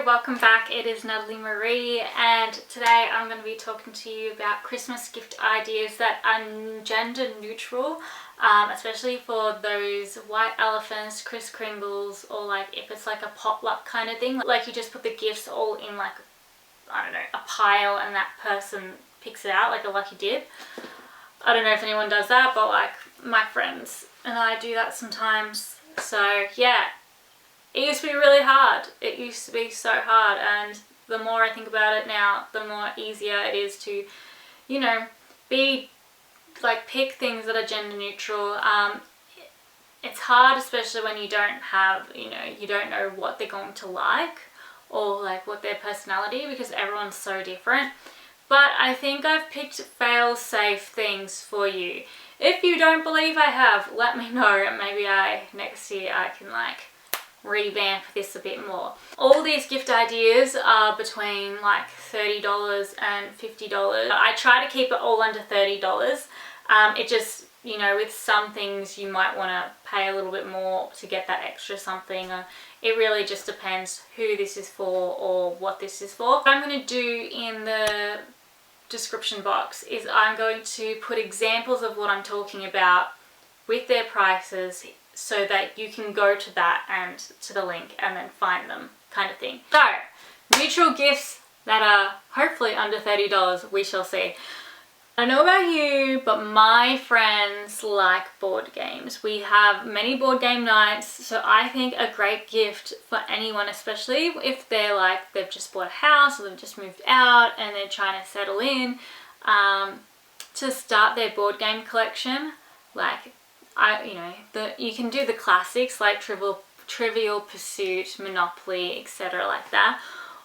Hello, welcome back. It is Natalie Marie, and today I'm going to be talking to you about Christmas gift ideas that are gender neutral, especially for those white elephants, Kris Kringles, or like if it's like a potluck kind of thing, like you just put the gifts all in like, I don't know, a pile and that person picks it out like a lucky dip. I don't know if anyone does that, but like my friends and I do that sometimes. So yeah. It used to be really hard. It used to be so hard, and the more I think about it now, the more easier it is to, you know, pick things that are gender neutral. It's hard, especially when you don't have, you don't know what they're going to like or like what their personality, because everyone's so different. But I think I've picked fail-safe things for you. If you don't believe I have, let me know, and maybe next year I can like revamp this a bit more. All these gift ideas are between like $30 and $50. I try to keep it all under $30. It just, with some things you might want to pay a little bit more to get that extra something. It really just depends who this is for or what this is for. What I'm going to do in the description box is I'm going to put examples of what I'm talking about with their prices, so that you can go to that and to the link and then find them, kind of thing. So, neutral gifts that are hopefully under $30, we shall see. I don't know about you, but my friends like board games. We have many board game nights, so I think a great gift for anyone, especially if they're like, they've just bought a house or they've just moved out and they're trying to settle in, to start their board game collection. Like, you can do the classics like Trivial Pursuit, Monopoly, etc. like that.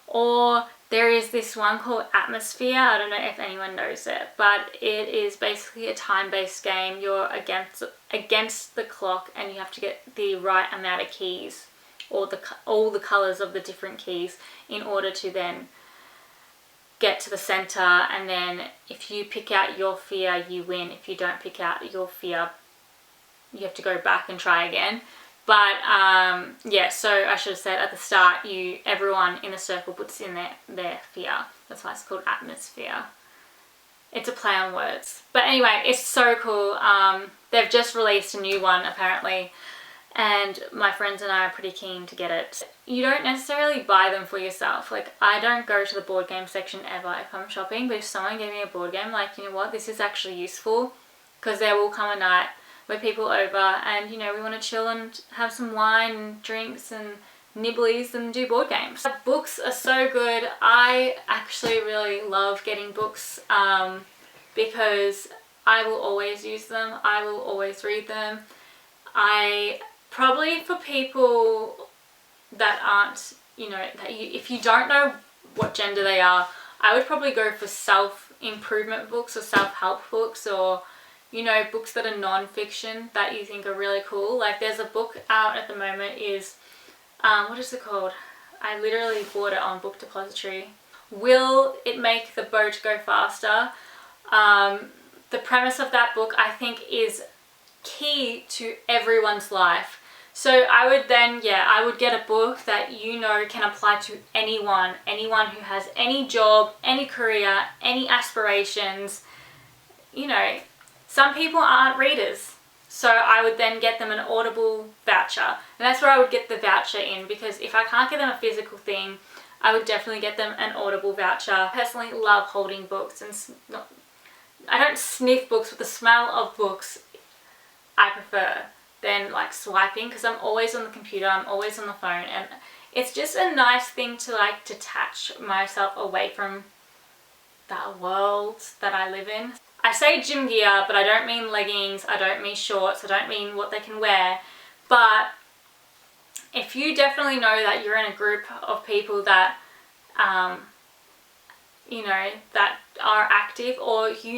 Or there is this one called Atmosphere. I don't know if anyone knows it, but it is basically a time-based game. You're against the clock and you have to get the right amount of keys, or all the colors of the different keys, in order to then get to the center. And then if you pick out your fear, you win. If you don't pick out your fear, you have to go back and try again. But yeah, so I should have said at the start, everyone in a circle puts in their fear. That's why it's called Atmosphere. It's a play on words. But anyway, it's so cool. They've just released a new one apparently, and my friends and I are pretty keen to get it. You don't necessarily buy them for yourself. Like, I don't go to the board game section ever if I'm shopping, but if someone gave me a board game, like, you know what, this is actually useful, because there will come a night where people over and, we want to chill and have some wine and drinks and nibblies and do board games. Books are so good. I actually really love getting books because I will always use them. I will always read them. Probably for people that aren't, if you don't know what gender they are, I would probably go for self-improvement books or self-help books, or books that are non-fiction that you think are really cool. Like, there's a book out at the moment, is, what is it called? I literally bought it on Book Depository. Will It Make the Boat Go Faster? The premise of that book, I think, is key to everyone's life. So I would then, I would get a book that can apply to anyone who has any job, any career, any aspirations. Some people aren't readers, so I would then get them an Audible voucher. And that's where I would get the voucher in, because if I can't get them a physical thing, I would definitely get them an Audible voucher. I personally love holding books, and I don't sniff books, but the smell of books I prefer than like swiping, because I'm always on the computer, I'm always on the phone, and it's just a nice thing to like detach myself away from that world that I live in. I say gym gear, but I don't mean leggings, I don't mean shorts, I don't mean what they can wear. But if you definitely know that you're in a group of people that, that are active, or who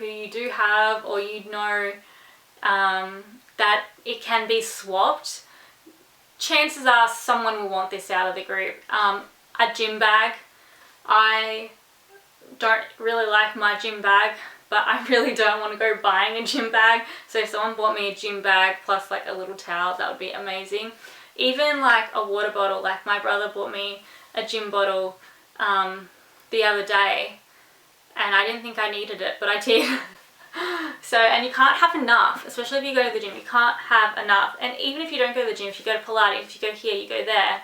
you do have, or that it can be swapped, chances are someone will want this out of the group. A gym bag. I don't really like my gym bag, but I really don't want to go buying a gym bag. So if someone bought me a gym bag plus like a little towel, that would be amazing. Even like a water bottle. Like, my brother bought me a gym bottle the other day, and I didn't think I needed it, but I did. So, and you can't have enough, especially if you go to the gym. You can't have enough. And even if you don't go to the gym, if you go to Pilates, if you go here, you go there,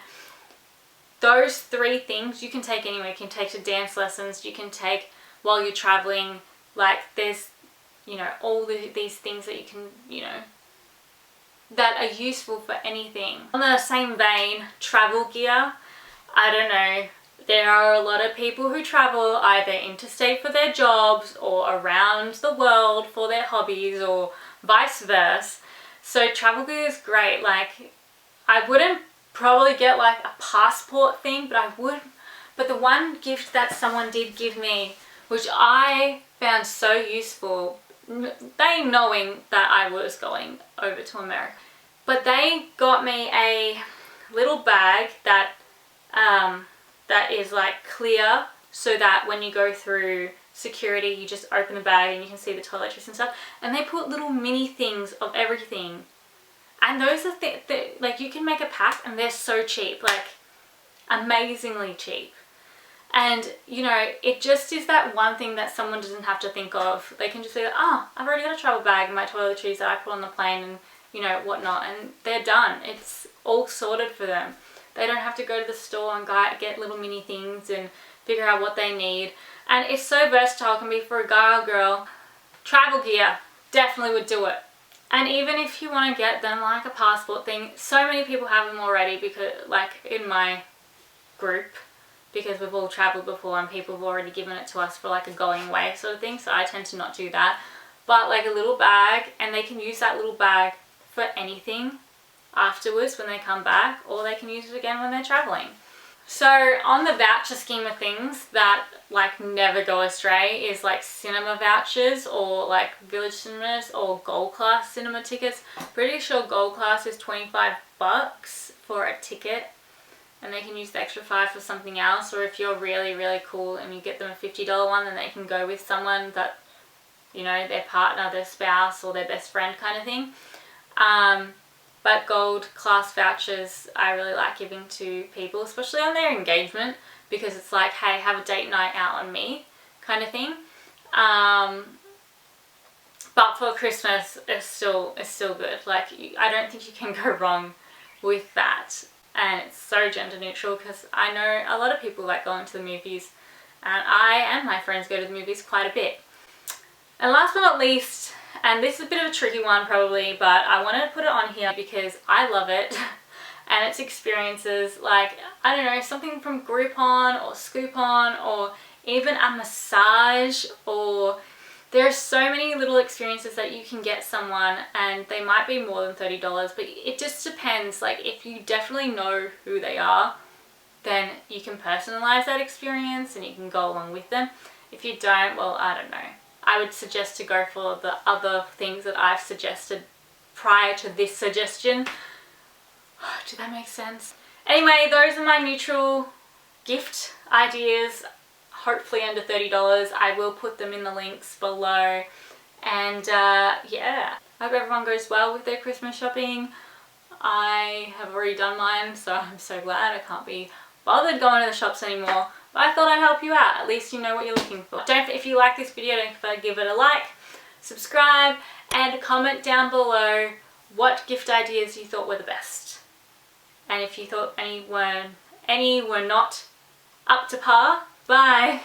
those 3 things you can take anywhere. You can take to dance lessons, you can take while you're traveling. Like, there's, you know, all these things that you can, you know, that are useful for anything. On the same vein, travel gear. I don't know. There are a lot of people who travel either interstate for their jobs or around the world for their hobbies or vice versa. So travel gear is great. Like, I wouldn't probably get like a passport thing, but the one gift that someone did give me, which I found so useful, they knowing that I was going over to America, but they got me a little bag that that is like clear, so that when you go through security, you just open the bag and you can see the toiletries and stuff. And they put little mini things of everything. And those are like, you can make a pack and they're so cheap, like amazingly cheap. And, you know, it just is that one thing that someone doesn't have to think of. They can just be like, oh, I've already got a travel bag and my toiletries that I put on the plane and, you know, whatnot. And they're done. It's all sorted for them. They don't have to go to the store and get little mini things and figure out what they need. And it's so versatile. It can be for a guy or girl. Travel gear, definitely would do it. And even if you want to get them like a passport thing, so many people have them already, because like in my group, because we've all traveled before and people have already given it to us for like a going away sort of thing. So I tend to not do that. But like a little bag, and they can use that little bag for anything afterwards when they come back, or they can use it again when they're traveling. So on the voucher scheme of things that like never go astray is like cinema vouchers, or like Village Cinemas or Gold Class cinema tickets. Pretty sure Gold Class is $25 for a ticket, and they can use the extra $5 for something else. Or if you're really, really cool and you get them a $50 one, then they can go with someone that, you know, their partner, their spouse, or their best friend kind of thing. But Gold Class vouchers I really like giving to people, especially on their engagement, because it's like, hey, have a date night out on me kind of thing. But for Christmas, it's still good. Like, I don't think you can go wrong with that. And it's so gender neutral, because I know a lot of people that go into the movies, and I and my friends go to the movies quite a bit. And last but not least, and this is a bit of a tricky one probably, but I wanted to put it on here because I love it. And it's experiences like, I don't know, something from Groupon or Scoopon, or even a massage, or there are so many little experiences that you can get someone, and they might be more than $30, but it just depends. Like, if you definitely know who they are, then you can personalize that experience and you can go along with them. If you don't, well, I don't know. I would suggest to go for the other things that I've suggested prior to this suggestion. Did that make sense? Anyway, those are my neutral gift ideas, hopefully under $30. I will put them in the links below. And yeah, I hope everyone goes well with their Christmas shopping. I have already done mine, so I'm so glad. I can't be bothered going to the shops anymore. But I thought I'd help you out. At least you know what you're looking for. If you like this video, don't forget to give it a like, subscribe, and comment down below what gift ideas you thought were the best. And if you thought any were not up to par, bye!